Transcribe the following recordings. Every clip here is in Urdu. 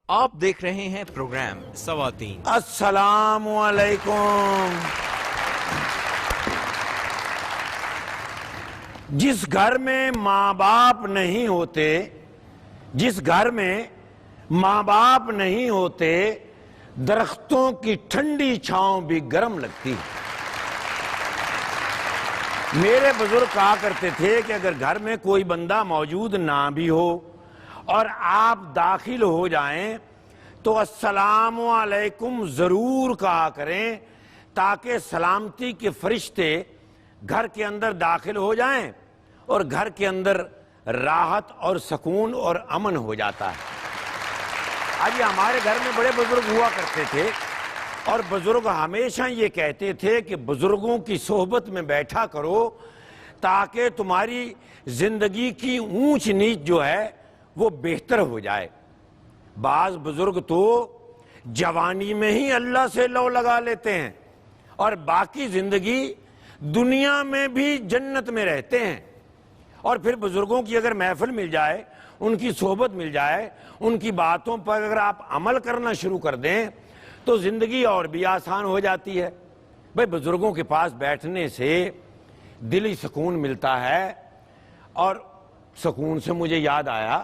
آپ دیکھ رہے ہیں پروگرام سواتین۔ السلام علیکم۔ جس گھر میں ماں باپ نہیں ہوتے، جس گھر میں ماں باپ نہیں ہوتے، درختوں کی ٹھنڈی چھاؤں بھی گرم لگتی ہے۔ میرے بزرگ کہا کرتے تھے کہ اگر گھر میں کوئی بندہ موجود نہ بھی ہو اور آپ داخل ہو جائیں تو السلام علیکم ضرور کہا کریں، تاکہ سلامتی کے فرشتے گھر کے اندر داخل ہو جائیں اور گھر کے اندر راحت اور سکون اور امن ہو جاتا ہے۔ آج ہمارے گھر میں بڑے بزرگ ہوا کرتے تھے اور بزرگ ہمیشہ یہ کہتے تھے کہ بزرگوں کی صحبت میں بیٹھا کرو تاکہ تمہاری زندگی کی اونچ نیچ جو ہے وہ بہتر ہو جائے۔ بعض بزرگ تو جوانی میں ہی اللہ سے لو لگا لیتے ہیں اور باقی زندگی دنیا میں بھی جنت میں رہتے ہیں، اور پھر بزرگوں کی اگر محفل مل جائے، ان کی صحبت مل جائے، ان کی باتوں پر اگر آپ عمل کرنا شروع کر دیں تو زندگی اور بھی آسان ہو جاتی ہے۔ بھئی بزرگوں کے پاس بیٹھنے سے دلی سکون ملتا ہے، اور سکون سے مجھے یاد آیا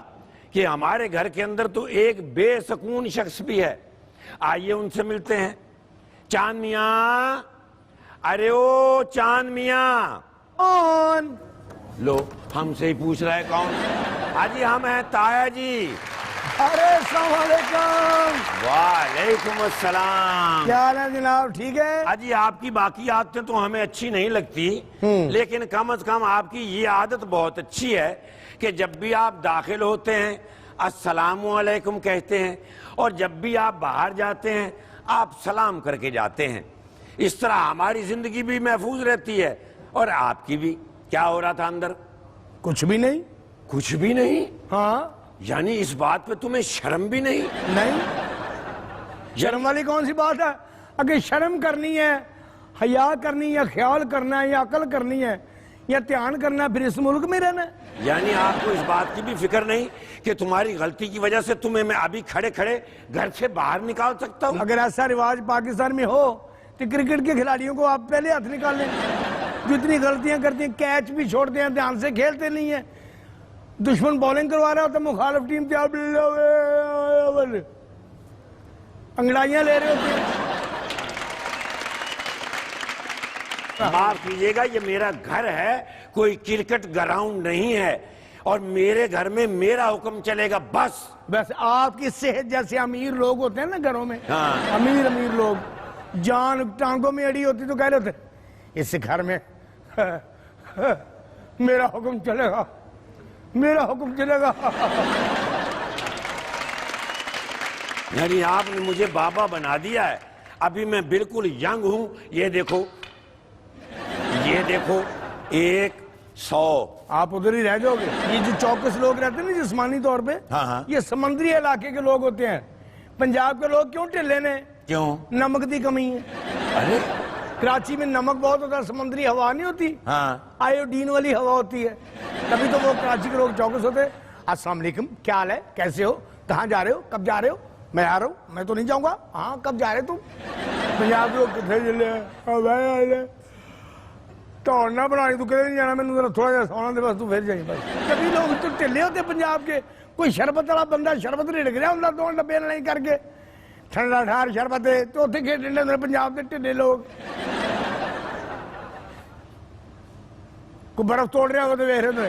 کہ ہمارے گھر کے اندر تو ایک بے سکون شخص بھی ہے۔ آئیے ان سے ملتے ہیں۔ چاند میاں، ارے او چاند میاں، کون؟ لو ہم سے ہی پوچھ رہا ہے کون؟ آجی ہم ہیں تایا جی۔ ارے السلام علیکم۔ وعلیکم السلام۔ کیا حال ہے جناب، ٹھیک ہے؟ آجی آپ کی باقی عادتیں تو ہمیں اچھی نہیں لگتی، لیکن کم از کم آپ کی یہ عادت بہت اچھی ہے کہ جب بھی آپ داخل ہوتے ہیں السلام علیکم کہتے ہیں، اور جب بھی آپ باہر جاتے ہیں آپ سلام کر کے جاتے ہیں۔ اس طرح ہماری زندگی بھی محفوظ رہتی ہے اور آپ کی بھی۔ کیا ہو رہا تھا اندر؟ کچھ بھی نہیں۔ کچھ بھی نہیں؟ ہاں، یعنی اس بات پہ تمہیں شرم بھی نہیں؟ نہیں، شرم والی کون سی بات ہے؟ اگر شرم کرنی ہے، حیا کرنی ہے، یا خیال کرنا ہے، یا عقل کرنی ہے، یا دھیان کرنا ہے، پھر اس ملک میں رہنا ہے۔ یعنی آپ کو اس بات کی بھی فکر نہیں کہ تمہاری غلطی کی وجہ سے تمہیں میں ابھی کھڑے کھڑے گھر سے باہر نکال سکتا ہوں؟ اگر ایسا رواج پاکستان میں ہو تو کرکٹ کے کھلاڑیوں کو آپ پہلے ہاتھ نکال لیں، جو اتنی غلطیاں کرتی ہیں، کیچ بھی چھوڑتے ہیں، دھیان سے کھیلتے نہیں ہیں، دشمن بولنگ کروا رہا ہوتا ہے، مخالف ٹیم تیار انگڑائیاں لے رہے ہوتے ہیں۔ معاف کیجئے گا، یہ میرا گھر ہے، کوئی کرکٹ گراؤنڈ نہیں ہے، اور میرے گھر میں میرا حکم چلے گا بس۔ بس آپ کی صحت جیسے امیر لوگ ہوتے ہیں نا گھروں میں، ہاں، امیر لوگ، جان ٹانگوں میں اڑی ہوتی تو کہہ رہے ہوتے اس گھر میں میرا حکم چلے گا، میرا حکم چلے گا۔ یعنی آپ نے مجھے بابا بنا دیا ہے، ابھی میں بالکل ینگ ہوں۔ یہ دیکھو، یہ دیکھو، 100۔ آپ ادھر ہی رہ جاؤ گے۔ یہ جو چوکس لوگ رہتے ہیں نا جسمانی طور پہ، یہ سمندری علاقے کے لوگ ہوتے ہیں۔ پنجاب کے لوگ کیوں ٹھلے نے؟ کیوں؟ نمک دی کمی ہے۔ ارے کراچی میں نمک بہت ہوتا ہے، سمندری ہوا نہیں ہوتی، ہاں، آئیوڈین والی ہوا ہوتی ہے، تبھی تو وہ کراچی کے لوگ چوکس ہوتے ہیں۔ السلام علیکم، کیا حال ہے، کیسے ہو، کہاں جا رہے ہو، کب جا رہے ہو؟ میں آ رہا ہوں، میں تو نہیں جاؤں گا۔ ہاں، کب جا رہے تم؟ پنجاب کے لوگ کتنے چلے توڑنا بنانی، تو کدھر نہیں جانا، میں نے تھوڑا جا سونا دے بس، تو پھر جائیں بس۔ کبھی لوگ تو ٹھلے ہوتے پنجاب کے، کوئی شربت والا بندہ شربت رڑک رہا ہوں دو ڈبے نہیں کر کے، ٹھنڈا ٹھار شربت ہے تو اتنے کھیل ڈنڈے ہوتے پنجاب کے ٹھلے لوگ۔ کوئی برف توڑ رہا ہوتا ویخ رہے ہوتے،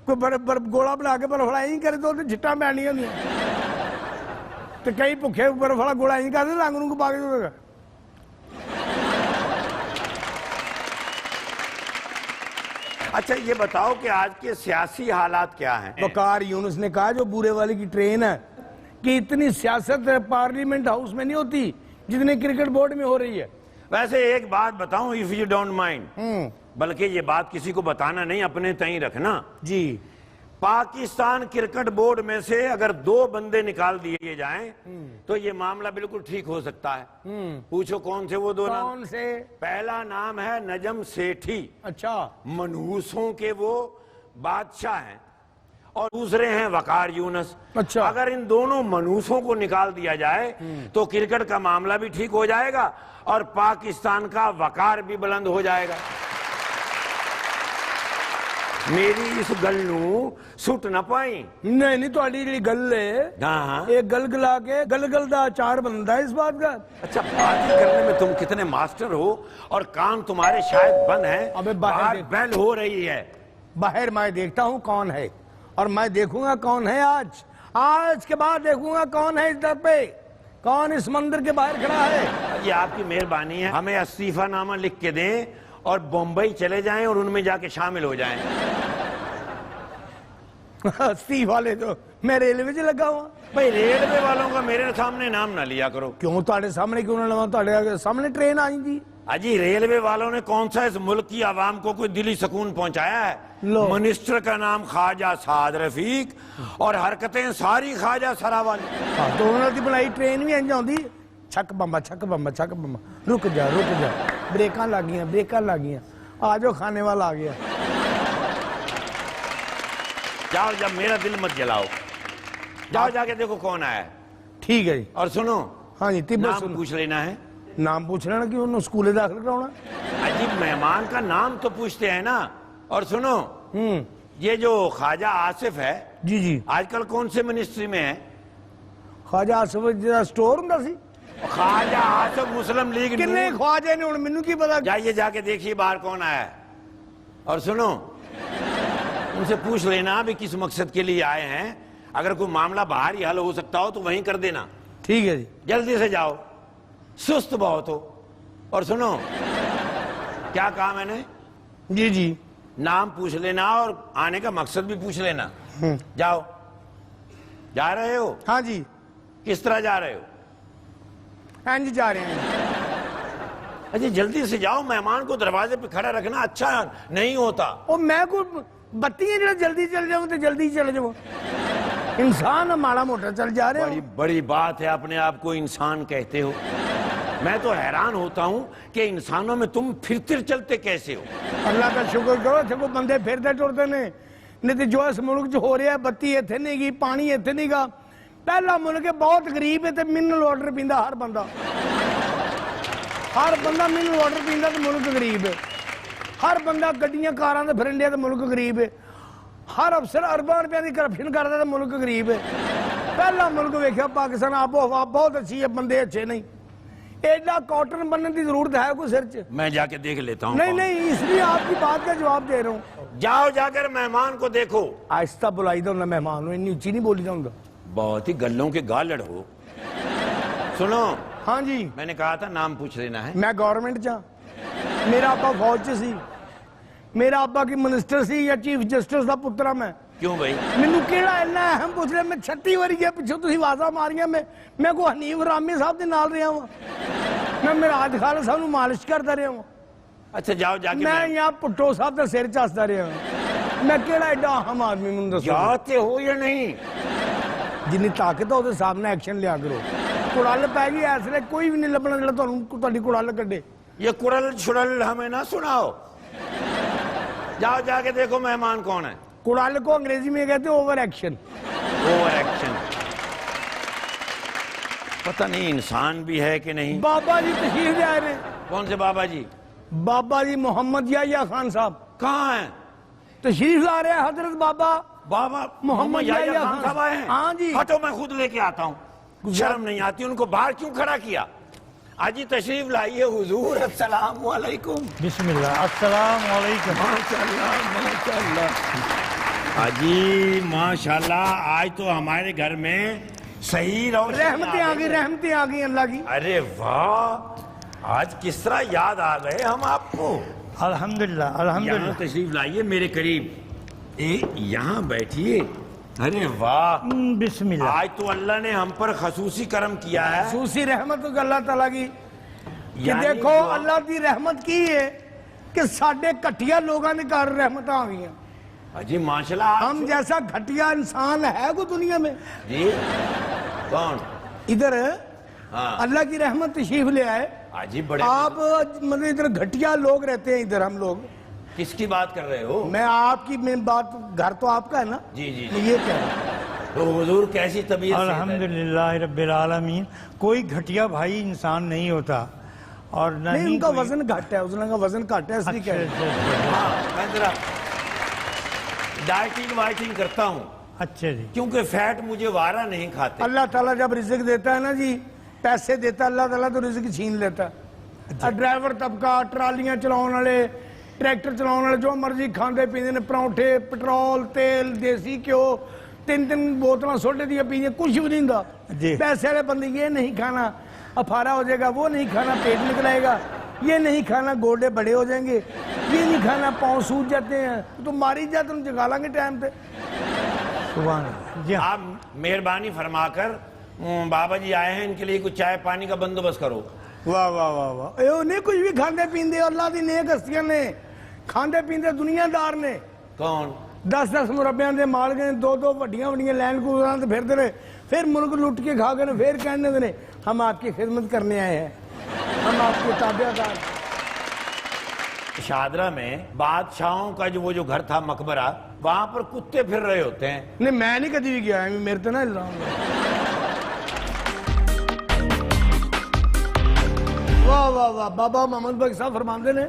کوئی برف گولا بنا کے برف والا ہی کرے تو جھٹا پینی ہوتی تو کئی بھوکے برف والا گولا ہی کرتے رنگ رنگ پا کے۔ اچھا یہ بتاؤ کہ آج کے سیاسی حالات کیا ہیں؟ وقار یونس نے کہا جو بورے والے کی ٹرین ہے کہ اتنی سیاست پارلیمنٹ ہاؤس میں نہیں ہوتی جتنے کرکٹ بورڈ میں ہو رہی ہے۔ ویسے ایک بات بتاؤں، if you don't mind، بلکہ یہ بات کسی کو بتانا نہیں، اپنے تئیں رکھنا۔ جی، پاکستان کرکٹ بورڈ میں سے اگر 2 بندے نکال دیے جائیں تو یہ معاملہ بالکل ٹھیک ہو سکتا ہے۔ پوچھو کون سے وہ 2 نام؟ کون سے؟ پہلا نام ہے نجم سیٹھی، اچھا، منحوسوں کے وہ بادشاہ ہیں، اور دوسرے ہیں وقار یونس. اچھا. اگر ان دونوں منوسوں کو نکال دیا جائے تو کرکٹ کا معاملہ بھی ٹھیک ہو جائے گا اور پاکستان کا وقار بھی بلند ہو جائے گا. میری اس گل نو سٹ نہ پائیں. نہیں تہاڈی جڑی گل ہے ہاں ایک گلگلا کے گلگل دا اچار بنتا ہے اس بات کا. اچھا بات کرنے میں تم کتنے ماسٹر ہو اور کان تمہارے شاید بند ہیں. ابے باہر دیکھ. بیل ہو رہی ہے. باہر میں دیکھتا ہوں کون ہے اور میں دیکھوں گا کون ہے آج کے بعد دیکھوں گا کون ہے اس در پہ, کون اس مندر کے باہر کھڑا ہے. یہ آپ کی مہربانی ہے. ہمیں استعفیٰ نامہ لکھ کے دیں اور بمبئی چلے جائیں اور ان میں جا کے شامل ہو جائیں. استعفیٰ والے تو میں ریلوے سے لگا ہوا. بھئی ریلوے والوں کا میرے سامنے نام نہ لیا کرو. کیوں تہاڈے سامنے کیوں نہ لواں؟ تہاڈے سامنے ٹرین آئی تھی. اجی ریلوے والوں نے کون سا اس ملک کی عوام کو کوئی دلی سکون پہنچایا ہے؟ منسٹر کا نام خواجہ سعد رفیق اور حرکتیں ساری خواجہ سرا والی. تو انہوں نے بنائی ٹرین بھی انج آتی چھک بمبا چھک بمبا چھک بمبا. رک جا بریکاں لگ گئیاں آ جاؤ کھانے والا آ گیا. جاؤ جب میرا دل مت جلاؤ. جاؤ جا کے دیکھو کون آیا ہے. ٹھیک ہے جی. اور سنو ہاں جی تبت نام پوچھ لینا ہے. نام پوچھ لینا کہ انہوں اسکولے داخل کراؤنا. عجیب مہمان کا نام تو پوچھتے ہیں نا. اور سنو یہ جو خواجہ آصف ہے جی آج کل کون سے منسٹری میں ہے؟ خواجہ آصف جہاں سٹور ہوندا سی. خواجہ آصف مسلم لیگ کنے خواجے نے ہن مینوں کی پتا. جائیے جا کے دیکھیے باہر کون آیا ہے. اور سنو ان سے پوچھ لینا بھی کس مقصد کے لیے آئے ہیں. اگر کوئی معاملہ باہر ہی حل ہو سکتا ہو تو وہیں کر دینا. ٹھیک ہے جی. جلدی سے جاؤ سست بہت ہو. اور سنو کیا کہا میں نے؟ جی نام پوچھ لینا اور آنے کا مقصد بھی پوچھ لینا. جاؤ. جا رہے ہو؟ ہاں جی. کس طرح جا رہے ہو؟ انج جا رہے ہیں. اچھا جلدی سے جاؤ. مہمان کو دروازے پہ کھڑا رکھنا اچھا نہیں ہوتا. اور میں کو بتی ہے جڑا جلدی چل جاؤں تو جلدی چل جاؤں. انسان ماڑا موٹا چل جا رہے ہو. بڑی بات ہے اپنے آپ کو انسان کہتے ہو. میں تو حیران ہوتا ہوں کہ انسانوں میں تم پھرتے چلتے کیسے ہو. اللہ کا شکر کرو اتنے کو بندے پھرتے ٹرتے نے. نہیں تو جو اس ملک ہو رہا ہے بتی اتنے نہیں گی پانی اتنے نہیں گا. پہلا ملک ہے بہت غریب ہے تو منرل واٹر پیندا ہر بندہ منرل واٹر پیندا تو ملک غریب ہے. ہر بندہ گڈیاں کاراں تے پھرن ڈیا تو ملک غریب ہے. ہر افسر ارباں روپیہ کی کرپشن کرتا تو ملک غریب ہے. پہلا ملک ویکھیا پاکستان. آب و ہوا بہت اچھی ہے بندے اچھے نہیں. ایڈا کاٹن بننے کی ضرورت ہے کوئی سر چ؟ میں جا کے دیکھ لیتا ہوں. نہیں اس لیے آپ کی بات کا جواب دے رہا ہوں. جاؤ جا کر مہمان کو دیکھو. آہستہ بلائی دا ہوں مہمان ہوں. اتنی اچھی نہیں بولی دا ہوں. بہت ہی گلوں کے گالڑ ہو. سنو ہاں جی میں نے کہا تھا نام پوچھ لینا ہے. میں گورنمنٹ چاہ. میرا ابا فوج چ سی. میرا ابا کی منسٹر سی یا چیف جسٹس دا پترا. میں کیوں بھائی مینوں کیڑا اینا اہم پوچھ لیا. میں 36 واری گیا پیچھے تسی آوازاں ماریاں. میں کو حنیف رامی صاحب دے نال رہا ہوں. میں میراج خالد صاحب نوں مالش کرتا رہا ہوں. اچھا جاؤ جا کے. میں یہاں پٹو صاحب دا سر چستا رہا ہوں. میں کیڑا ایڈا اہم آدمی مینوں دسو. جاتے ہو یا نہیں؟ جنی طاقت ہے وہ سامنے ایکشن لیا کرو. کڑل پی گئی اس لیے کوئی بھی نہیں لبنا جڑا تہاڈی کڑل کڈے. یہ کڑل چھڑل ہمیں نہ سناؤ. جاؤ جا کے دیکھو مہمان کون ہے. کڑل کو انگریزی میں کہتے ہیں اوور ایکشن. Over action. پتہ نہیں انسان بھی ہے کہ نہیں. بابا جی تشریف لے آئے ہیں. کون سے بابا جی؟ بابا جی محمد یحییٰ خان صاحب. کہاں ہیں؟ تشریف لا رہے ہیں حضرت بابا محمد یحییٰ خان صاحب آئے ہیں. ہاں جی. ہٹو میں خود لے کے آتا ہوں. شرم نہیں آتی ان کو باہر کیوں کھڑا کیا؟ آجی تشریف لائیے حضور. السلام علیکم. بسم اللہ. السلام علیکم. ماشاءاللہ. آجی ماشاءاللہ آج تو ہمارے گھر میں صحیح رحمتیں آ گئی اللہ کی. ارے واہ آج کس طرح یاد آ گئے ہم آپ کو. الحمدللہ یہاں تشریف لائیے میرے قریب. یہاں بیٹھیے. ارے واہ بسم اللہ. آج تو اللہ نے ہم پر خصوصی کرم کیا ہے. خصوصی رحمت اللہ تعالیٰ کی. کہ یعنی دیکھو اللہ کی رحمت کی ہے کہ ساڈے گھٹیا لوگاں نے کار رحمت آ گئی ہیں. جی ماشاءاللہ. ہم جیسا گھٹیا انسان ہے کوئی دنیا میں؟ جی کون؟ ادھر اللہ کی رحمت تشریف لے آئے. جی بڑے آپ مطلب ادھر گھٹیا لوگ رہتے ہیں. ادھر ہم لوگ کس کی بات کر رہے ہو؟ میں آپ کی میں بات، گھر تو آپ کا ہے نا؟ جی جی میں یہ کہہ رہا ہوں۔ تو حضور کیسی طبیعت سے ہے؟ الحمدللہ رب العالمین، کوئی گھٹیا بھائی انسان نہیں ہوتا، اور نہ نہیں ہی ان کا کوئی- وزن گھٹ ہے، اس کا وزن گھٹ ہے اس لیے کہہ رہا ہوں۔ ہاں، میں ذرا ڈائٹنگ وائٹنگ کرتا ہوں اچھا جی، کیونکہ فیٹ مجھے وارہ نہیں کھاتے۔ اللہ تعالیٰ جب رزق دیتا ہے نا جی، پیسے دیتا ہے اللہ تعالیٰ تو رزق چھین لیتا ہے۔ ڈرائیور طبقہ، ٹرالیاں چلاؤن والے، ٹریکٹر چلاؤن والے جو مرضی کھاندے پیندے نے، پراؤٹھے، پٹرول، تیل، دیسی گھیو، 3 بوتلاں سوڈے دیا پیندے، کچھ بھی نہیں گا۔ جی۔ پیسے والے بندے یہ نہیں کھانا افارا ہو جائے گا، وہ نہیں کھانا پیٹ نکل آئے گا، یہ نہیں کھانا گوڈے بڑے ہو جائیں گے، یہ نہیں کھانا پاؤں سوج جاتے ہیں، تو ماری جاتے ان جگا لیں گے ٹائم پہ۔ سبحان اللہ جی۔ آپ مہربانی فرما کر بابا جی آئے ہیں، ان کے لیے کچھ چائے پانی کا بندوبست کرو۔ واہ واہ واہ واہ، اے انہیں کچھ بھی کھاندے پیندے، اللہ دی نیک ہستیاں نے کھاندے پیندے، دنیا دار نے کون؟ 10 مربیاں دے مال گئے، 2 وڈیاں وڈیاں لینڈ کروزراں تے پھردے نے، پھر ملک لٹ کے کھا گئے، پھر کہنے نے ہم آپ کی خدمت کرنے آئے ہیں، ہم آپ کے تابع دار۔ شادرہ میں بادشاہوں کا وہ جو گھر تھا مقبرہ، وہاں پر کتے پھر رہے ہوتے ہیں۔ نہیں میں نہیں کدی بھی گیا، میرے تو نہ الزام واہ واہ واہ۔ بابا محمد بھائی صاحب فرماندے نے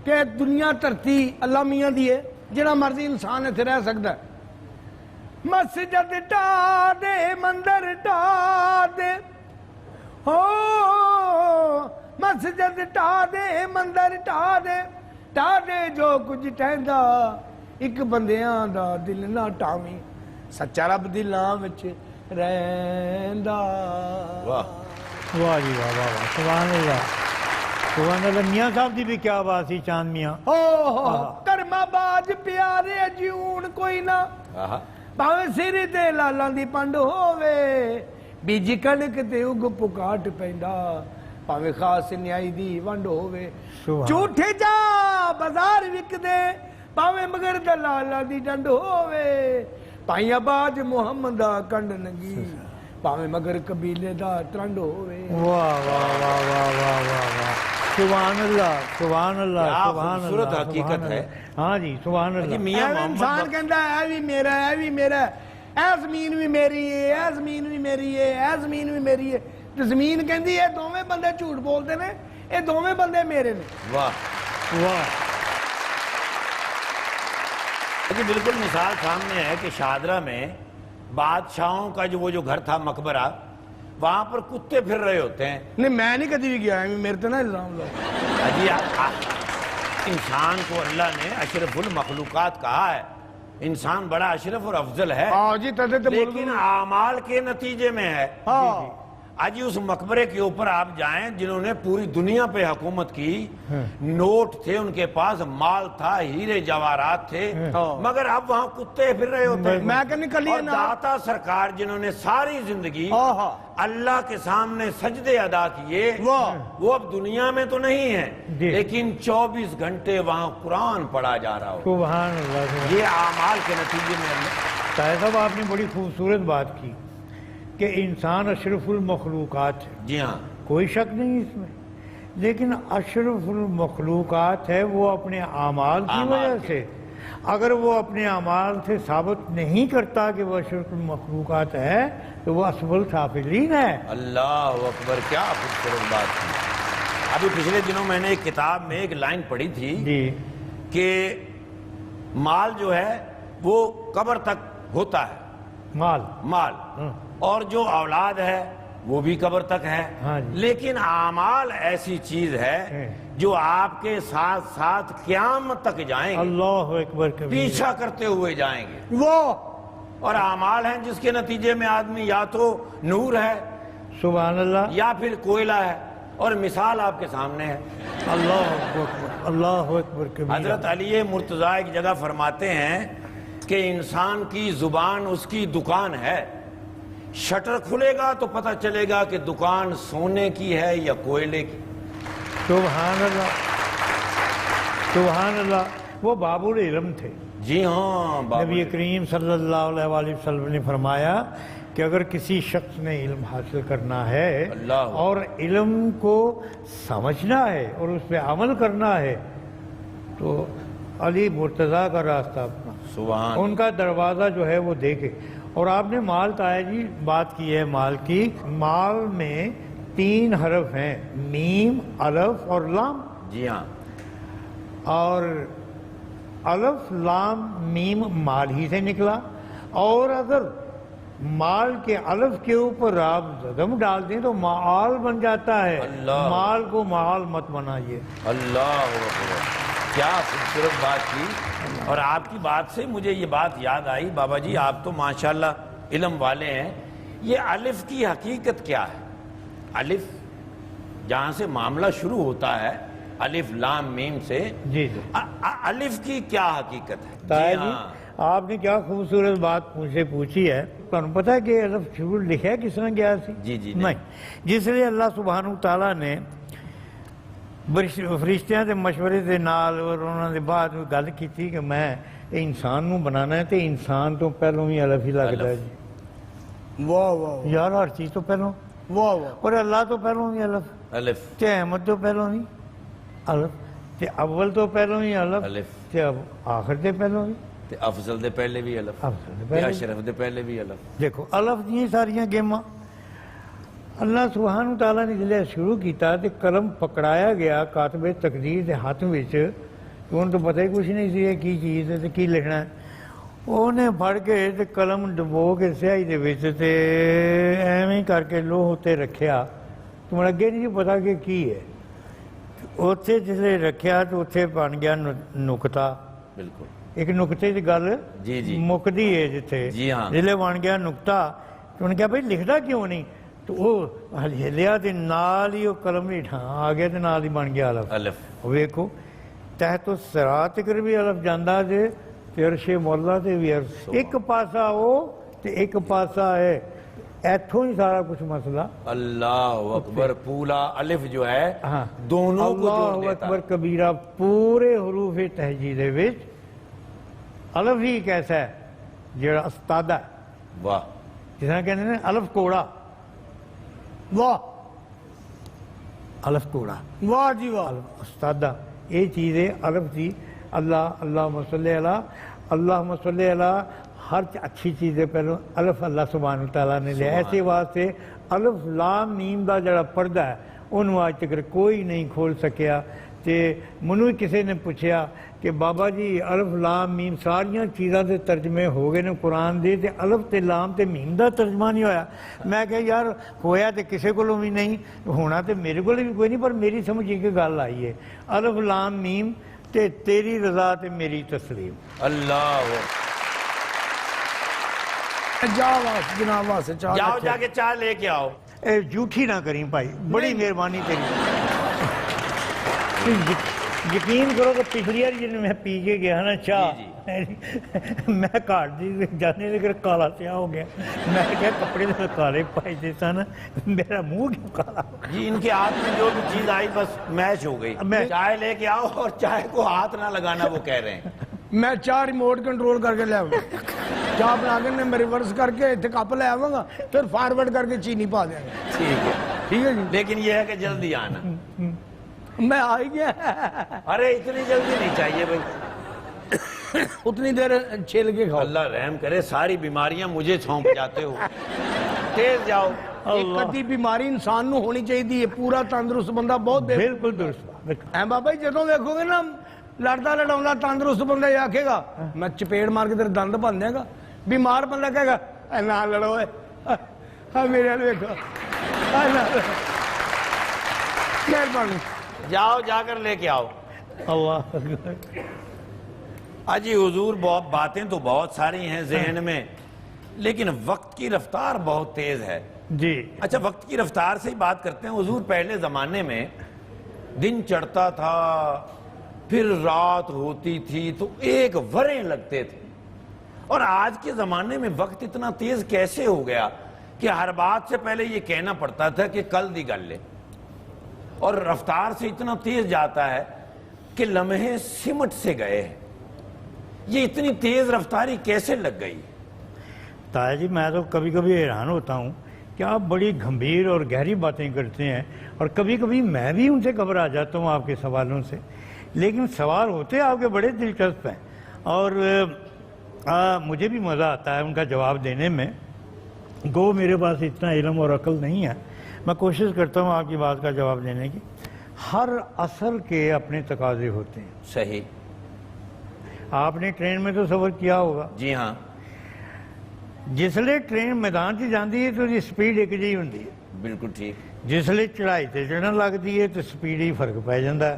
کہ دنیا دھرتی اللہ میاں دی ہے، جڑا مرضی انسان اتنے رہ سکتا ہے۔ مسجد ٹا دے، مندر ٹا دے، ہو مسجد ٹا دے، مندر ٹا دے، ٹا دے جو کچھ ٹہندا، ایک بندیاں دا دل نہ ٹاویں، سچا رب دلاں وچ رہندا۔ واہ واہ جی واہ واہ واہ، سبحان اللہ سبحان اللہ۔ میاں صاحب دی بھی کیا بات سی، چاند میاں۔ کرما باج پیارے جیون کوئی نہ، آہا۔ ਭਾਵੇਂ ਸਿਰ ਤੇ ਲਾਲਾਂ ਦੀ ਪੰਡ ਹੋਵੇ, ਬੀਜ ਕਣਕ ਤੇ ਉਗ ਪੁਕਾਟ ਪੈਂਦਾ, ਭਾਵੇਂ ਖਾਸ ਨਿਆਈ ਦੀ ਵੰਡ ਹੋਵੇ, ਸੁਭਾਨ। ਝੂਠੇ ਜਾ ਬਾਜ਼ਾਰ ਵਿਕਦੇ, ਭਾਵੇਂ ਮਗਰ ਦਲਾਲਾਂ ਦੀ ਡੰਡ ਹੋਵੇ, ਭਾਈ ਆਬਾਜ ਮੁਹੰਮਦ ਦਾ ਕੰਡ ਨੰਗੀ, ਭਾਵੇਂ ਮਗਰ ਕਬੀਲੇ ਦਾ ਟਰੰਡ ਹੋਵੇ۔ واہ واہ واہ واہ واہ واہ واہ، سبحان اللہ سبحان اللہ کیا سبحان خوبصورت اللہ حقیقت سبحان ہے۔ اللہ۔ ہاں جی سبحان اللہ۔ میاں ਐਵੇਂ محمد ਇਨਸਾਨ ਕਹਿੰਦਾ ਐ ਵੀ ਮੇਰਾ, ਐ ਵੀ ਮੇਰਾ, ਐ ਜ਼ਮੀਨ ਵੀ ਮੇਰੀ ਏ, ਐ ਜ਼ਮੀਨ ਵੀ ਮੇਰੀ ਏ, ਐ ਜ਼ਮੀਨ ਵੀ ਮੇਰੀ ਏ, ਤੇ ਜ਼ਮੀਨ ਕਹਿੰਦੀ ਇਹ ਦੋਵੇਂ ਬੰਦੇ ਝੂਠ بولਦੇ ਨੇ, ਇਹ ਦੋਵੇਂ ਬੰਦੇ ਮੇਰੇ ਨੇ۔ واہ واہ جی بالکل مثال سامنے ہے کہ شادرہ میں بادشاہوں کا وہ جو گھر تھا مقبرہ، وہاں پر کتے پھر رہے ہوتے ہیں۔ نہیں میں نہیں کدی بھی گیا، میرے تو نہ الزام لو۔ جی انسان کو اللہ نے اشرف المخلوقات کہا ہے، انسان بڑا اشرف اور افضل ہے، ہاں جی تدے تے لیکن اعمال کے نتیجے میں ہے۔ ہاں آج اس مقبرے کے اوپر آپ جائیں جنہوں نے پوری دنیا پہ حکومت کی، نوٹ تھے ان کے پاس، مال تھا، ہیرے جواہرات تھے، مگر اب وہاں کتے پھر رہے ہوتے ہیں۔ میں کہ نکلی اور نا، داتا سرکار جنہوں نے ساری زندگی آہا اللہ کے سامنے سجدے ادا کیے، وہ اب دنیا میں تو نہیں ہیں، جی۔ لیکن 24 گھنٹے وہاں قرآن پڑھا جا رہا ہو۔ سبحان اللہ سبحان۔ یہ اعمال کے نتیجے میں طاہر صاحب آپ نے بڑی خوبصورت بات کی کہ انسان اشرف المخلوقات ہے، جی ہاں کوئی شک نہیں اس میں، لیکن اشرف المخلوقات ہے وہ اپنے اعمال کی اعمال وجہ کے۔ سے، اگر وہ اپنے اعمال سے ثابت نہیں کرتا کہ وہ اشرف المخلوقات ہے تو وہ اسفل السافلین ہے۔ اللہ اکبر، کیا خوبصورت بات تھی۔ ابھی پچھلے دنوں میں نے ایک کتاب میں ایک لائن پڑھی تھی جی کہ مال جو ہے وہ قبر تک ہوتا ہے، مال، اور جو اولاد ہے وہ بھی قبر تک ہے، ہاں جی۔ لیکن اعمال ایسی چیز ہے جو آپ کے ساتھ ساتھ قیامت تک جائیں گے، اللہ اکبر کبیر۔ پیچھا کرتے ہوئے جائیں گے۔ وہ اور اعمال ہیں جس کے نتیجے میں آدمی یا تو نور ہے سبحان اللہ یا پھر کوئلہ ہے، اور مثال آپ کے سامنے ہے۔ اللہ اکبر اللہ اکبر کبیر۔ حضرت علی مرتضیٰ ایک جگہ فرماتے ہیں کہ انسان کی زبان اس کی دکان ہے، شٹر کھلے گا تو پتہ چلے گا کہ دکان سونے کی ہے یا کوئلے کی۔ سبحان اللہ سبحان اللہ۔ وہ باب العلم تھے۔ جی ہاں نبی کریم صلی اللہ علیہ وآلہ وسلم نے فرمایا کہ اگر کسی شخص نے علم حاصل کرنا ہے اللہ اور علم کو سمجھنا ہے اور اس پہ عمل کرنا ہے تو علی مرتضیٰ کا راستہ اپنا، سبحان ان کا دروازہ جو ہے وہ دیکھے۔ اور آپ نے مال تایا جی بات کی ہے مال کی، مال میں 3 حرف ہیں، میم، الف اور لام، جی ہاں، اور الف لام میم مال ہی سے نکلا، اور اگر مال کے الف کے اوپر آپ زدم ڈال دیں تو معال بن جاتا ہے۔ اللہ، مال کو معال مت بنائیے۔ اللہ اکبر، کیا خوبصورت بات کی۔ اور آپ کی بات سے مجھے یہ بات یاد آئی، بابا جی آپ تو ماشاءاللہ علم والے ہیں، یہ الف کی حقیقت کیا ہے؟ الف جہاں سے معاملہ شروع ہوتا ہے، الف لام میم سے، جی جی الف کی کیا حقیقت ہے؟ طاہر جی جی، ہاں، آپ نے کیا خوبصورت بات مجھ سے پوچھی ہے۔ تمہیں پتا ہے کہ الف شروع لکھا کس نے کیا سی؟ جی جی نہیں، جس لیے اللہ سبحانہ تعالیٰ نے فرشتیاں دے مشورے دے نال اور انہوں نے بعد میں گل کی تھی کہ میں انسان نو بنانا ہے، تو انسان تو پہلوں ہی الف ہی لگتا ہے جی، واہ واہ یار ہر چیز تو پہلوں، واہ واہ، اور اللہ تو پہلوں ہی الف، الف، تے احمد تو پہلوں ہی الف، تے اول تو پہلوں ہی الف، الف، تے آخر تے پہلوں ہی تے افضل دے پہلے بھی الف، افضل دے تے پہلے۔ اشرف دے پہلے بھی الف۔ دیکھو الف دیا ساریاں گیماں اللہ سبحانہ تعالیٰ نے جلے شروع کیتا تے قلم پکڑایا گیا کاتب تقدیر دے ہاتھ وچ، انہوں تو پتہ ہی کچھ نہیں سی یہ کی چیز ہے تے کی لکھنا ہے، انہیں پڑھ کے تے قلم ڈبو کے سیاہی دے وچ تے ایویں کر کے لوہ تے رکھیا، تمہیں اگے نہیں پتا کہ کی ہے، اتنے جسے رکھیا تو اتنے بن گیا نقطہ، بالکل، ایک نقطے کی گل جی جی، مکدی ہے جتھے، جی ہاں، جلے بن گیا نقطہ، تو انہوں نے کہا بھائی لکھدا کیوں نہیں؟ تو وہ ہلیا تے نال ہی وہ قلم ہیٹھاں آ گیا تے نال ہی بن گیا الف۔ الف، ویکھو تحت الصراط تک بھی الف جاندا جے تے عرش مولا تے بھی عرش، ایک پاسا وہ تے ایک پاسا ہے، ایتھوں ہی سارا کچھ مسئلہ۔ اللہ اکبر، پورا الف جو ہے ہاں، دونوں کو جوڑ اللہ دیتا اکبر کبیرہ، پورے حروف تہجی دے وچ الف ہی ایک ایسا ہے جڑا استادہ ہے، واہ، جس طرح کہتے ہیں الف کوڑا، واہ الف کوڑا، واہ جی واہ، استادہ، یہ چیز ہے الف دی۔ اللہ اللہم صلی اللہ، اللہم صلی اللہ، ہر اچھی چیز ہے پہلو الف اللہ سبحانہ تعالیٰ نے لیا، ایسے واسطے الف لام میم دا جڑا پردہ ہے انہوں آج تک کوئی نہیں کھول سکیا۔ تے منو کسی نے پوچھیا کہ بابا جی الف لام میم ساریاں چیزاں دے ترجمے ہو گئے نے قرآن دے، تے الف تے لام تے میم دا ترجمہ نہیں ہویا۔ میں کہا یار ہویا تے کسے کو بھی نہیں، ہونا تے میرے کو بھی کوئی نہیں، پر میری سمجھ یہ کہ گل آئی ہے الف لام میم تے تیری رضا تے میری تسلیم۔ اللہ، جا واس جناب واسطے چاہ جاؤ جا کے چائے لے کے آؤ۔ اے جھوٹھی نہ کریں بھائی، بڑی مہربانی تیری، یقین کرو کہ پچھلی بار جن میں پی کے گیا نا چاہ، میں کاٹ دی جانے لگر کالا سیاہ ہو گیا، میں کہا کپڑے سے کالے پائے دیتا نا، میرا منہ کیوں کالا؟ جی ان کے ہاتھ میں جو بھی چیز آئی بس میچ ہو گئی، چائے لے کے آؤ اور چائے کو ہاتھ نہ لگانا وہ کہہ رہے ہیں۔ میں چاہ ریموٹ کنٹرول کر کے لے آؤں گا، چاہ بنا کے میں ریورس کر کے اتنے کپ لے آؤں گا، پھر فارورڈ کر کے چینی پا دیں گا، ٹھیک ہے، ٹھیک ہے جی؟ لیکن یہ ہے کہ جلدی آنا۔ میں آ ہی گیا، ارے اتنی جلدی نہیں چاہیے بھائی، اتنی دیر چھیل کے کھاؤ۔ اللہ رحم کرے، ساری بیماریاں مجھے سونپ جاتے ہو، تیز جاؤ۔ ایک کدی بیماری انسان نو ہونی چاہیے، پورا تندرست بندہ بہت بے بالکل درست۔ اے بابا جی جدوں ویکھو گے نا لڑدا لڑاوندا تندرست بندہ یہ آکھے گا میں چپیڑ مار کے تیرے دند بن دیں گا، بیمار بندہ کہے گا اے نہ لڑو اے، ہاں میرے ول ویکھو، مہربانی، جاؤ جا کر لے کے آؤ۔ اللہ اجی حضور بہت باتیں تو بہت ساری ہیں ذہن میں، لیکن وقت کی رفتار بہت تیز ہے۔ جی اچھا وقت کی رفتار سے ہی بات کرتے ہیں، حضور پہلے زمانے میں دن چڑھتا تھا پھر رات ہوتی تھی تو ایک ورے لگتے تھے، اور آج کے زمانے میں وقت اتنا تیز کیسے ہو گیا کہ ہر بات سے پہلے یہ کہنا پڑتا تھا کہ کل دی گل لے، اور رفتار سے اتنا تیز جاتا ہے کہ لمحے سمٹ سے گئے ہیں۔ یہ اتنی تیز رفتاری کیسے لگ گئی؟ تایا جی میں تو کبھی کبھی حیران ہوتا ہوں کہ آپ بڑی گھمبیر اور گہری باتیں کرتے ہیں، اور کبھی کبھی میں بھی ان سے گھبرا جاتا ہوں آپ کے سوالوں سے لیکن سوال ہوتے آپ کے بڑے دلچسپ ہیں، اور مجھے بھی مزہ آتا ہے ان کا جواب دینے میں۔ گو میرے پاس اتنا علم اور عقل نہیں ہے، میں کوشش کرتا ہوں آپ کی بات کا جواب دینے کی۔ ہر اثر کے اپنے تقاضے ہوتے ہیں۔ صحیح۔ آپ نے ٹرین میں تو سفر کیا ہوگا؟ جی ہاں۔ جسلے ٹرین میدان سے جاندی ہے تو یہ سپیڈ ایک جی ہوندی ہے، بالکل ٹھیک۔ جسلے چڑھائی تے چڑھن لگتی ہے تو سپیڈ ہی فرق پی جاتا ہے،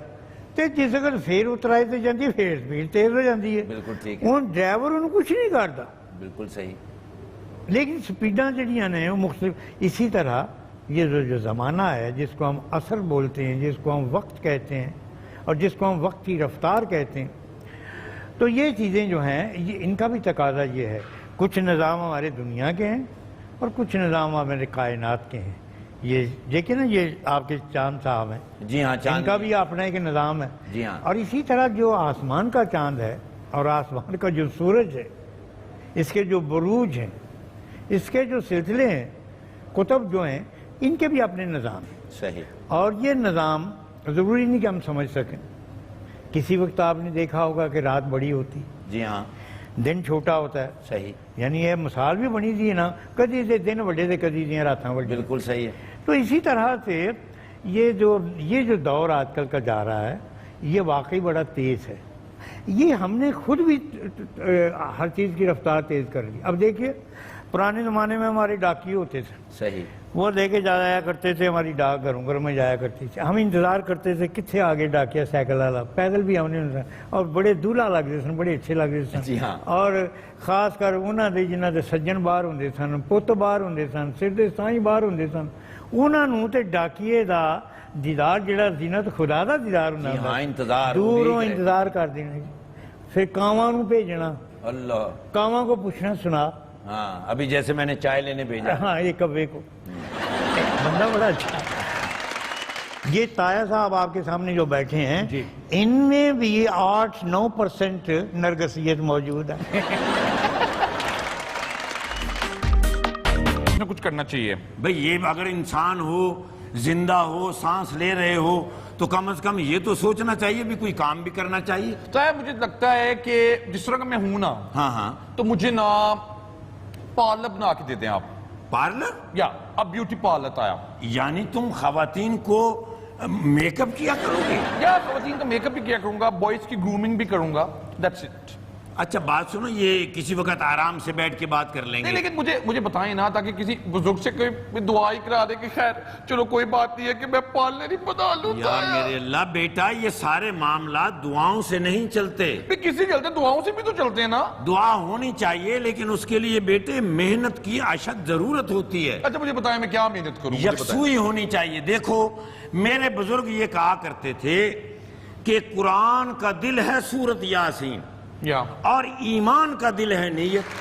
تے جس اگر پھر اترائی تے جاندی پھر سپیڈ تیز ہو جاتی ہے۔ بالکل ٹھیک ہے۔ ہن ڈرائیور انہوں کچھ نہیں کرتا، بالکل صحیح۔ لیکن سپیڈاں جڑیاں نے وہ مختلف۔ اسی طرح یہ جو زمانہ ہے جس کو ہم اثر بولتے ہیں، جس کو ہم وقت کہتے ہیں، اور جس کو ہم وقت کی رفتار کہتے ہیں، تو یہ چیزیں جو ہیں ان کا بھی تقاضا یہ ہے۔ کچھ نظام ہمارے دنیا کے ہیں اور کچھ نظام ہمارے کائنات کے ہیں۔ یہ دیکھیں نا، یہ آپ کے چاند صاحب ہیں، جی ہاں، ان چاند کا بھی اپنا ایک نظام ہے۔ جی ہاں۔ اور اسی طرح جو آسمان کا چاند ہے اور آسمان کا جو سورج ہے، اس کے جو بروج ہیں، اس کے جو سلسلے ہیں، قطب جو ہیں، ان کے بھی اپنے نظام ہیں۔ صحیح۔ اور یہ نظام ضروری نہیں کہ ہم سمجھ سکیں۔ کسی وقت آپ نے دیکھا ہوگا کہ رات بڑی ہوتی، جی ہاں، دن چھوٹا ہوتا ہے۔ صحیح۔ یعنی یہ مثال بھی بنی تھی نا، کدی دے دن وڈے دے کدی دیاں راتاں وڈی۔ بالکل صحیح ہے۔ تو اسی طرح سے یہ جو دور آج کل کا جا رہا ہے یہ واقعی بڑا تیز ہے۔ یہ ہم نے خود بھی ہر چیز کی رفتار تیز کر لی۔ اب دیکھیے، پرانے زمانے میں ہمارے ڈاکیے ہوتے تھے، صحیح۔ وہ لے کے جایا کرتے تھے، ہماری ڈاک گھروں گھر میں جایا کرتی تھی۔ ہم انتظار کرتے تھے کتنے آگے ڈاکیا سائیکل والا، پیدل بھی ہم نے اور بڑے دولہا لگتے سن، بڑے اچھے لگتے سن۔ جی ہاں۔ اور خاص کر انہوں نے جنہوں دے سجن باہر ہوندے سن، پت باہر ہوندے سن، سر دے سائیں باہر ہوندے سن، انہوں نے تے ڈاکیے دا دیدار جڑا زینت خدا دا دیدار جی ہونا ہاں، انتظار دوروں امید ہے۔ انتظار کر دینا جی۔ پھر کاواں نو بھیجنا، اللہ۔ کاواں کو پوچھنا سنا، ہاں، ابھی جیسے میں نے چائے لینے بھیجا۔ ہاں یہ کبے کو بندہ بڑا اچھا۔ یہ تایا صاحب آپ کے سامنے جو بیٹھے ہیں، ان میں بھی 8-9% نرگسیت موجود ہے۔ کچھ کرنا چاہیے بھئی یہ اگر انسان ہو، زندہ ہو، سانس لے رہے ہو، تو کم از کم یہ تو سوچنا چاہیے بھی کوئی کام بھی کرنا چاہیے۔ تو مجھے لگتا ہے کہ جس طرح کا میں ہوں نا، ہاں ہاں۔ تو مجھے نا پارلر بنا کے دے دیں آپ، پارلر؟ یا اب بیوٹی پارلر آیا، یعنی تم خواتین کو میک اپ کیا کرو گے؟ یا خواتین کا میک اپ بھی کیا کروں گا، بوائز کی گرومنگ بھی کروں گا، دیٹس اٹ۔ اچھا بات سنو، یہ کسی وقت آرام سے بیٹھ کے بات کر لیں نہیں، گے۔ لیکن مجھے بتائیں نا، تاکہ کسی بزرگ سے کوئی دعا ہی کرا دے کہ خیر چلو کوئی بات نہیں ہے کہ میں پارلر ہی بنا لوں۔ یار میرے اللہ، بیٹا یہ سارے معاملات دعاؤں سے نہیں چلتے۔ کسی چلتے دعاؤں سے بھی تو چلتے ہیں نا۔ دعا ہونی چاہیے، لیکن اس کے لیے بیٹے محنت کی اشد ضرورت ہوتی ہے۔ اچھا مجھے بتائیں میں کیا محنت کروں؟ مجھے بتائیں۔ یکسوئی ہونی چاہیے۔ دیکھو میرے بزرگ یہ کہا کرتے تھے کہ قرآن کا دل ہے سورت یاسین، اور ایمان کا دل ہے نیت۔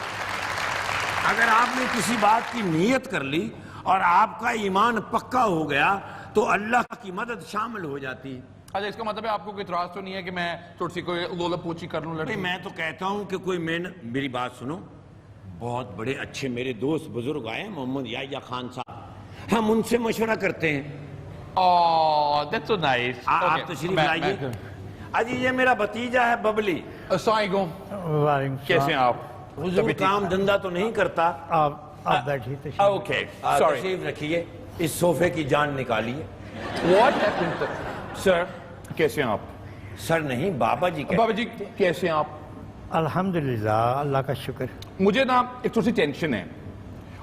اگر آپ نے کسی بات کی نیت کر لی اور آپ کا ایمان پکا ہو گیا تو اللہ کی مدد شامل ہو جاتی ہے۔ اچھا اس کا مطلب ہے آپ کو کوئی اعتراض تو نہیں ہے کہ میں تھوڑی سی کوئی لولا پوچھی کر لوں؟ لڑکی میں تو کہتا ہوں کہ کوئی میری بات سنو، بہت بڑے اچھے میرے دوست بزرگ آئے، محمد یحییٰ خان صاحب، ہم ان سے مشورہ کرتے ہیں۔ that's so nice۔ آپ تشریف لائیے۔ اجی یہ میرا بھتیجا ہے ببلی۔ السلام علیکم، وعلیکم کیسے ہیں آپ؟ حضور کام دھندا تو نہیں کرتا؟ آپ بیٹھیے تشریف۔ اوکے سوری، تشریف رکھیے، اس صوفے کی جان نکالیے۔ واٹ ہیپنڈ سر؟ کیسے ہیں آپ؟ سر نہیں، بابا جی بابا جی کیسے ہیں آپ؟ الحمدللہ، اللہ کا شکر۔ مجھے نا ایک تھوڑی سی ٹینشن ہے،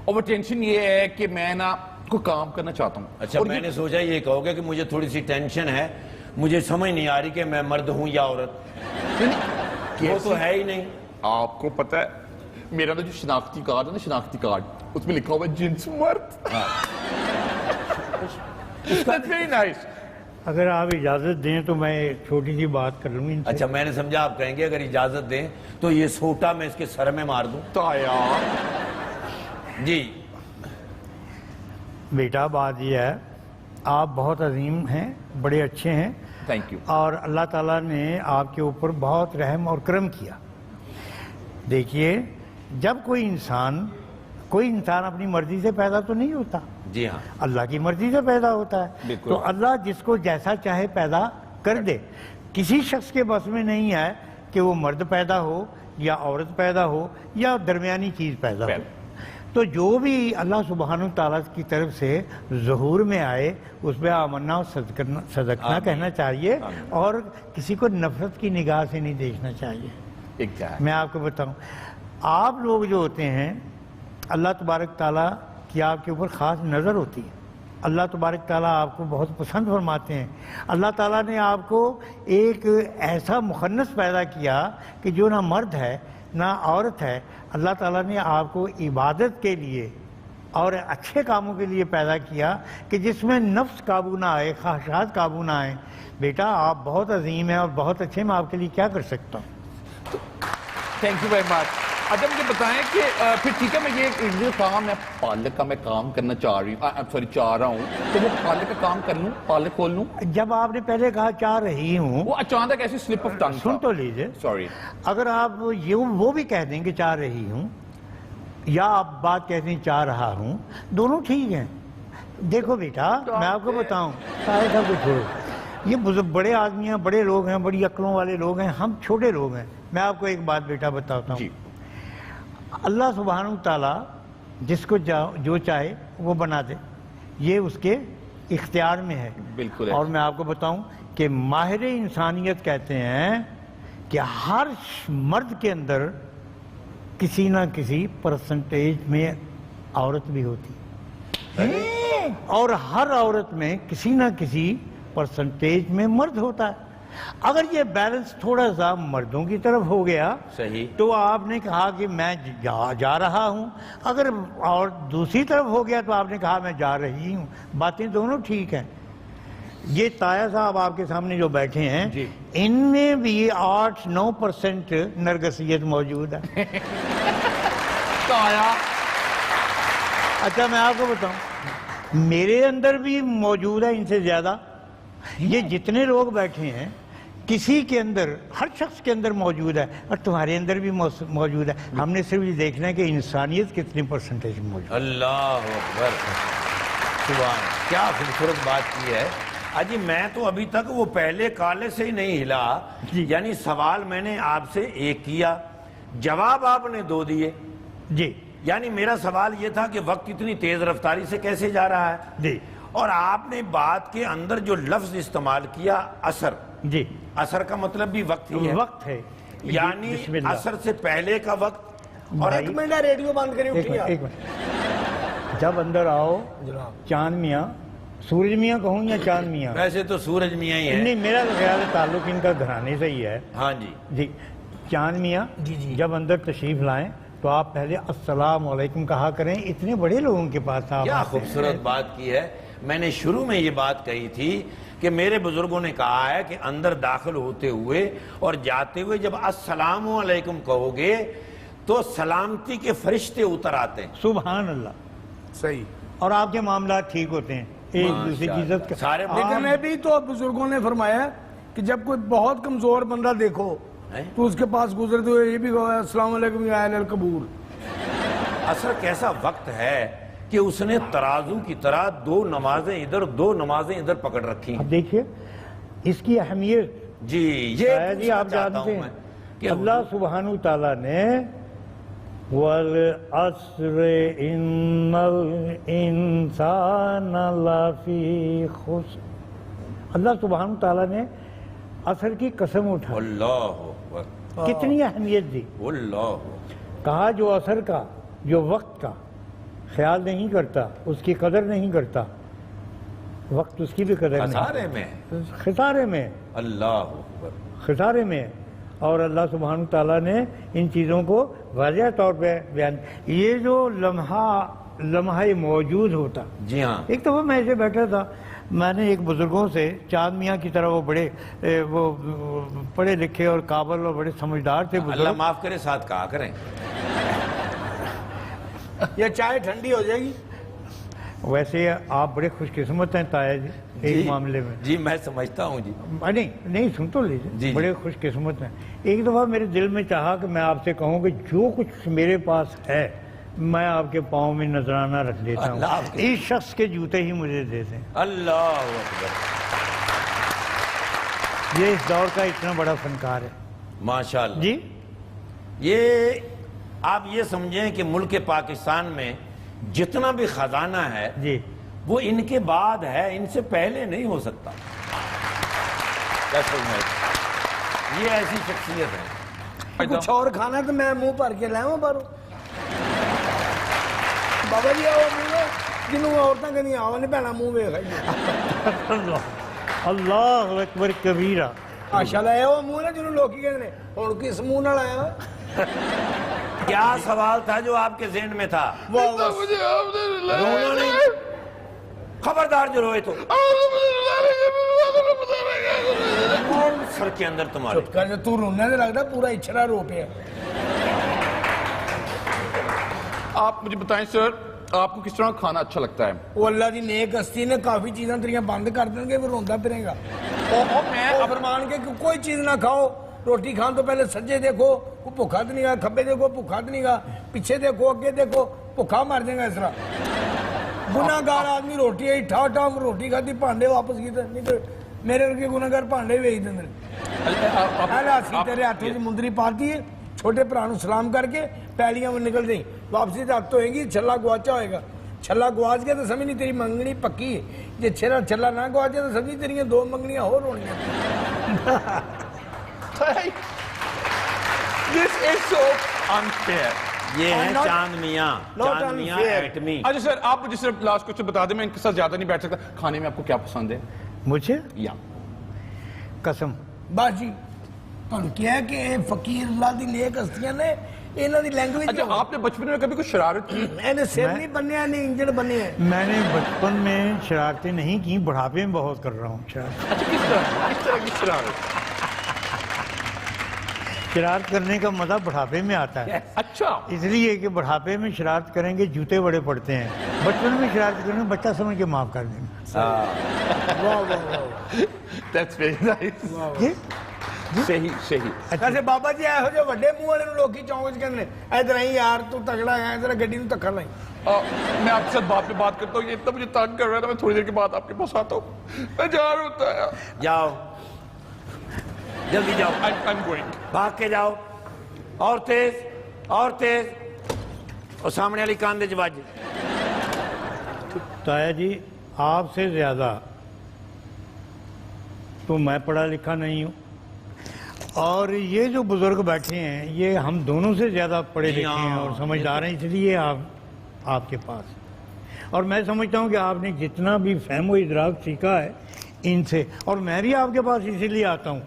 اور وہ ٹینشن یہ ہے کہ میں نا کوئی کام کرنا چاہتا ہوں۔ اچھا میں نے سوچا یہ کہو گے کہ مجھے تھوڑی سی ٹینشن ہے، مجھے سمجھ نہیں آ رہی کہ میں مرد ہوں یا عورت۔ وہ تو ہے ہی نہیں۔ آپ کو پتہ ہے میرا نا جو شناختی کارڈ ہے نا، شناختی کارڈ، اس میں لکھا ہوا ہے جنس مرد۔ That's very nice۔ اگر آپ اجازت دیں تو میں ایک چھوٹی سی بات کر لوں ان سے۔ اچھا میں نے سمجھا آپ کہیں گے اگر اجازت دیں تو یہ سوٹا میں اس کے سر میں مار دوں۔ تایا جی بیٹا بات یہ ہے، آپ بہت عظیم ہیں، بڑے اچھے ہیں، تھینک یو۔ اور اللہ تعالیٰ نے آپ کے اوپر بہت رحم اور کرم کیا۔ دیکھیے جب کوئی انسان اپنی مرضی سے پیدا تو نہیں ہوتا، جی ہاں، اللہ کی مرضی سے پیدا ہوتا ہے۔ بالکل۔ تو اللہ جس کو جیسا چاہے پیدا کر دے۔ کسی شخص کے بس میں نہیں ہے کہ وہ مرد پیدا ہو یا عورت پیدا ہو یا درمیانی چیز پیدا ہو. تو جو بھی اللہ سبحانہ تعالیٰ کی طرف سے ظہور میں آئے اس پہ آمنا اور صدقنا کہنا چاہیے اور کسی کو نفرت کی نگاہ سے نہیں دیکھنا چاہیے. میں آپ کو بتاؤں، آپ لوگ جو ہوتے ہیں اللہ تبارک تعالیٰ کی آپ کے اوپر خاص نظر ہوتی ہے. اللہ تبارک تعالیٰ آپ کو بہت پسند فرماتے ہیں. اللہ تعالیٰ نے آپ کو ایک ایسا مخنث پیدا کیا کہ جو نہ مرد ہے نہ عورت ہے. اللہ تعالیٰ نے آپ کو عبادت کے لیے اور اچھے کاموں کے لیے پیدا کیا کہ جس میں نفس قابو نہ آئے، خواہشات قابو نہ آئیں. بیٹا آپ بہت عظیم ہیں اور بہت اچھے، میں آپ کے لیے کیا کر سکتا ہوں. Thank you very much. اچھا مجھے بتائیں کہ پھر ٹھیک ہے، میں یہ جو کام ہے پارلر کا میں کام کرنا چاہ رہا ہوں، تو وہ پارلر کا کام کر لوں، پارلر کھول لوں؟ جب آپ نے پہلے کہا چاہ رہی ہوں، وہ اچانک ایسی سلپ آف ٹنگ سن تو لیجئے. سوری. اگر آپ وہ بھی کہہ دیں کہ چاہ رہی ہوں یا آپ بات کہتے ہیں چاہ رہا ہوں، دونوں ٹھیک ہیں. دیکھو بیٹا میں آپ کو بتاؤں، سارے سب کو چھوڑو، یہ بڑے آدمی ہیں، بڑے لوگ ہیں، بڑی عقلوں والے لوگ ہیں، ہم چھوٹے لوگ ہیں. میں آپ کو ایک بات بیٹا بتاتا ہوں. اللہ سبحانہ تعالیٰ جس کو جو چاہے وہ بنا دے، یہ اس کے اختیار میں ہے. بالکل. اور میں آپ کو بتاؤں کہ ماہر انسانیت کہتے ہیں کہ ہر مرد کے اندر کسی نہ کسی پرسنٹیج میں عورت بھی ہوتی ہے اور ہر عورت میں کسی نہ کسی پرسنٹیج میں مرد ہوتا ہے. اگر یہ بیلنس تھوڑا سا مردوں کی طرف ہو گیا صحیح تو آپ نے کہا کہ میں جا رہا ہوں، اگر اور دوسری طرف ہو گیا تو آپ نے کہا میں جا رہی ہوں. باتیں دونوں ٹھیک ہیں. یہ تایا صاحب آپ کے سامنے جو بیٹھے ہیں ان میں بھی 8-9% نرگسیت موجود ہے. تایا اچھا میں آپ کو بتاؤں میرے اندر بھی موجود ہے ان سے زیادہ. یہ جتنے لوگ بیٹھے ہیں کسی کے اندر، ہر شخص کے اندر موجود ہے اور تمہارے اندر بھی موجود ہے. ہم نے صرف یہ دیکھنا ہے کہ انسانیت کتنی پرسنٹیج میں موجود ہے. اللہ اکبر، سبحان، کیا خوبصورت بات کی ہے. اجی میں تو ابھی تک وہ پہلے کالے سے ہی نہیں ہلا. یعنی سوال میں نے آپ سے ایک کیا، جواب آپ نے دو دیے. جی یعنی میرا سوال یہ تھا کہ وقت اتنی تیز رفتاری سے کیسے جا رہا ہے. جی اور آپ نے بات کے اندر جو لفظ استعمال کیا عصر، جی عصر کا مطلب بھی وقت ہی ہے. وقت ہے، یعنی بسم اللہ. عصر سے پہلے کا وقت. اور ایک منٹ ریڈیو بند کریں ایک منٹ. جب اندر آؤ چاند میاں، سورج میاں کہوں یا چاند میاں؟ ویسے تو سورج میاں ہی ہے. نہیں، میرا خیال ہے تعلق ان کا گھرانے سے ہی ہے. ہاں جی جی چاند میاں جب اندر تشریف لائیں تو آپ پہلے السلام علیکم کہا کریں. اتنے بڑے لوگوں کے پاس آپ کیا خوبصورت بات کی ہے. میں نے شروع میں یہ بات کہی تھی کہ میرے بزرگوں نے کہا ہے کہ اندر داخل ہوتے ہوئے اور جاتے ہوئے جب السلام علیکم کہو گے تو سلامتی کے فرشتے اتر آتے ہیں. سبحان اللہ. صحیح. اور آپ کے معاملات ٹھیک ہوتے ہیں، ایک دوسرے کی عزت کا. سارے لیکن میں بھی تو بزرگوں نے فرمایا کہ جب کوئی بہت کمزور بندہ دیکھو تو اس کے پاس گزرتے ہوئے یہ بھی کہو السلام علیکم یا اہل القبور. اصل کیسا وقت ہے کہ اس نے ترازو کی طرح دو نمازیں ادھر پکڑ رکھی. اب دیکھیے اس کی اہمیت. جی یہ آپ جانتے ہیں کہ اللہ سبحانہ تعالیٰ نے وَالْعَصْرِ إِنَّ الْإِنسَانَ لَفِي خُسْرٍ، اللہ سبحانہ تعالیٰ نے عصر کی قسم اٹھا. اللہ اکبر، کتنی اہمیت دی. اللہ کہا جو عصر کا، جو وقت کا خیال نہیں کرتا، اس کی قدر نہیں کرتا، وقت اس کی بھی قدر نہیں. خسارے میں اللہ اکبر، خسارے میں. اور اللہ سبحانہ تعالیٰ نے ان چیزوں کو واضح طور پہ بیان. یہ جو لمحہ موجود ہوتا. جی ہاں. ایک دفعہ میں ایسے بیٹھا تھا، میں نے ایک بزرگوں سے، چاند میاں کی طرح وہ پڑھے لکھے اور قابل اور بڑے سمجھدار تھے. اللہ معاف کرے، ساتھ کہا کریں. یہ چائے ٹھنڈی ہو جائے گی. ویسے آپ بڑے خوش قسمت ہیں تایا جی ایک معاملے میں. جی میں سمجھتا ہوں. جی نہیں سن تو لیجیے، بڑے خوش قسمت ہیں. ایک دفعہ میرے دل میں چاہا کہ میں آپ سے کہوں کہ جو کچھ میرے پاس ہے میں آپ کے پاؤں میں نذرانہ رکھ دیتا ہوں، اس شخص کے جوتے ہی مجھے دے دیں. اللہ اکبر. یہ اس دور کا اتنا بڑا فنکار ہے ماشاءاللہ جی. یہ آپ یہ سمجھیں کہ ملک پاکستان میں جتنا بھی خزانہ ہے جی وہ ان کے بعد ہے, ان سے پہلے نہیں ہو سکتا. یہ ایسی شخصیت ہے. کچھ اور کھانا ہے تو میں منہ بھر کے لاؤں باہروں. بابا جی آؤ منہ جنوں عورتیں کہنی آؤ نہیں بہنا منہ ویکھ. اللہ اکبر کبیرہ. ماشاءاللہ ہے وہ منہ نا جنوں لوکی کہتے ہیں ہن کس منہ نال آیا ہوا. کیا سوال تھا جو آپ کے ذہن میں تھا؟ واہ واہ. رونا نہیں, خبردار جو روئے تو سر کے اندر تمہارے. چپ کر جو تو رونا نہیں لگتا پورا اچھرا رو پیا. آپ مجھے بتائیں سر, آپ کو کس طرح کھانا اچھا لگتا ہے؟ وہ اللہ دی نیک ہستی نے کافی چیزاں تیریاں بند کر دیں گے, وہ روندا پھرے گا. میں فرمان کے کہ کوئی چیز نہ کھاؤ, روٹی کھان تو پہلے سجے دیکھو کو بھوکا تو نہیں گا, کھبے دیکھو بھوکا تو نہیں گا, پیچھے دیکھو اگے دیکھو بھوکا مر جائے گا. اس طرح گناہگار آدمی روٹی ہے ٹھا ٹھا روٹی کھاتی بھانڈے واپس کیتے, نہیں تو میرے ورگے گناہگار بھانڈے ویچ دیں. تیرے ہاتھ میں مندری پاتی ہے, چھوٹے بھرا نو سلام کر کے پیلیاں میں نکل دیں, واپسی تک تو ہوئے گی چھلا گواچا ہوئے گا. چھلا گواچ گیا تو سمجھ نہیں تیری منگنی پکی ہے, جی چھلا نہ گواچا تو سمجھ تیری دو منگنیاں ہو رونیاں. This is so unfair. یہ ہے چاند میاں, چاند میاں ایٹمی. اچھا سر, آپ مجھے صرف لاسٹ کچھ بتا دیں, میں ان کے ساتھ زیادہ نہیں بیٹھ سکتا. کھانے میں آپ کو کیا پسند ہے؟ مجھے یا قسم بس جی تھانوں کیا ہے کہ فقیر اللہ دی نیک ہستیاں نے انہاں دی لینگویج. اچھا, آپ نے بچپن میں کبھی کوئی شرارت کی؟ اینے سر نہیں بنیا نہیں انجن بنے ہیں. میں نے بچپن میں شرارتیں نہیں کی, بڑھاپے میں بہت کر رہا ہوں شرارت. اچھا, کس طرح کی شرارت؟ شرارت کرنے کا مزہ بڑھاپے میں آتا ہے. اچھا, اس لیے کہ بڑھاپے میں شرارت کریں گے جوتے بڑے پڑتے ہیں, بچپن میں شرارت کریں گے بچہ سمجھ کے معاف کر دیں گے. واہ واہ واہ. that's very nice. صحیح صحیح. ایسے بابا جی ایہو جو وڈے منہ والے لوکی چونک وچ کہندے نے ادھر آئی یار تو تگڑا ہے, ادھر گڈی نوں ٹکر لائی. میں آپ کے ساتھ بات پہ بات کرتا ہوں, یہ اتنا مجھے تنگ کر رہا ہے نا, میں تھوڑی دیر کے بعد آپ کے پاس آتا ہوں. میں جا رہا ہوتا ہے. جاؤ جلدی جاؤ, I'm going. بھاگ کے جاؤ, اور تیز اور تیز, اور سامنے والی کاندے جواج. تایا جی آپ سے زیادہ تو میں پڑھا لکھا نہیں ہوں, اور یہ جو بزرگ بیٹھے ہیں یہ ہم دونوں سے زیادہ پڑھے لکھے ہیں اور سمجھدار ہیں, اس لیے آپ کے پاس. اور میں سمجھتا ہوں کہ آپ نے جتنا بھی فہم و ادراک سیکھا ہے ان سے, اور میں بھی آپ کے پاس اسی لیے آتا ہوں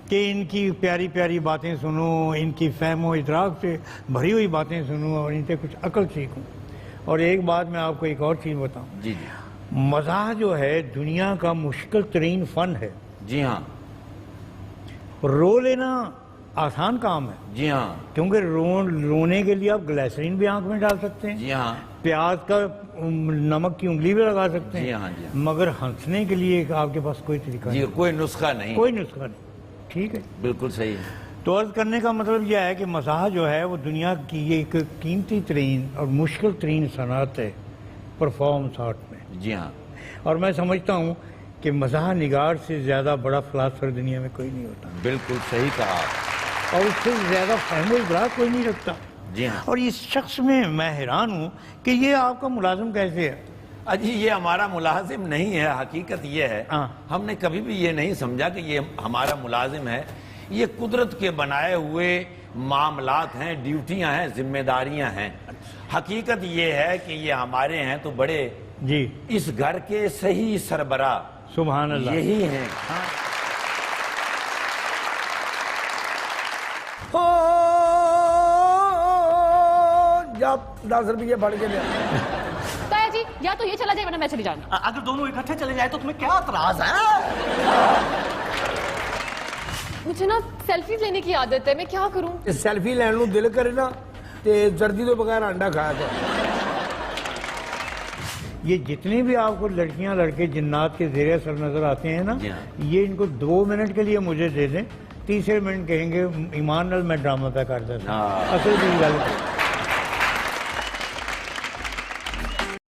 کہ ان کی پیاری پیاری باتیں سنوں, ان کی فہم و ادراک سے بھری ہوئی باتیں سنوں اور ان سے کچھ عقل سیکھوں. اور ایک بات میں آپ کو ایک اور چیز بتاؤں, جی جی مزاح جو ہے دنیا کا مشکل ترین فن ہے. جی ہاں, رو لینا آسان کام ہے, جی ہاں, کیونکہ رونے کے لیے آپ گلیسرین بھی آنکھ میں ڈال سکتے ہیں, جی ہاں, پیاز کا نمک کی انگلی بھی لگا سکتے ہیں, جی ہاں, جی ہاں. مگر ہنسنے کے لیے آپ کے پاس کوئی طریقہ جی نہیں, کوئی نسخہ نہیں. کوئی نسخہ نہیں. ٹھیک ہے, بالکل صحیح ہے. تو عرض کرنے کا مطلب یہ ہے کہ مزاح جو ہے وہ دنیا کی ایک قیمتی ترین اور مشکل ترین صنعت ہے پرفارمنس آرٹ میں. جی ہاں, اور میں سمجھتا ہوں کہ مزاح نگار سے زیادہ بڑا فلاسفر دنیا میں کوئی نہیں ہوتا, بالکل صحیح کہا, اور اس سے زیادہ فہم و ادراک کوئی نہیں رکھتا. جی ہاں. اور اس شخص میں میں حیران ہوں کہ یہ آپ کا ملازم کیسے ہے. اجی یہ ہمارا ملازم نہیں ہے, حقیقت یہ ہے ہم نے کبھی بھی یہ نہیں سمجھا کہ یہ ہمارا ملازم ہے. یہ قدرت کے بنائے ہوئے معاملات ہیں, ڈیوٹیاں ہیں, ذمہ داریاں ہیں. حقیقت یہ ہے کہ یہ ہمارے ہیں تو بڑے جی اس گھر کے صحیح سربراہ سبحان اللہ یہی ہیں. جب 10 روپے پڑھ کے لیا. تایا جی یا تو یہ چلا جائے ورنہ میں چلی جاؤں گی. اگر دونوں اکٹھے چلے جائے تو تمہیں کیا اعتراض ہے؟ مجھے نا سیلفیز لینے کی عادت ہے, میں کیا کروں؟ سیلفی لین نو دل کرے نا تے زردی تو بغیر انڈا کھایا تھا. یہ جتنے بھی آپ کو لڑکیاں لڑکے جنات کے زیر اثر نظر آتے ہیں نا, جی ہاں. یہ ان کو 2 منٹ کے لیے مجھے دے دیں, تیسرے منٹ کہیں گے ایمان نال میں ڈرامہ پہ کرتا تھا. اصل بھی غلط ہے.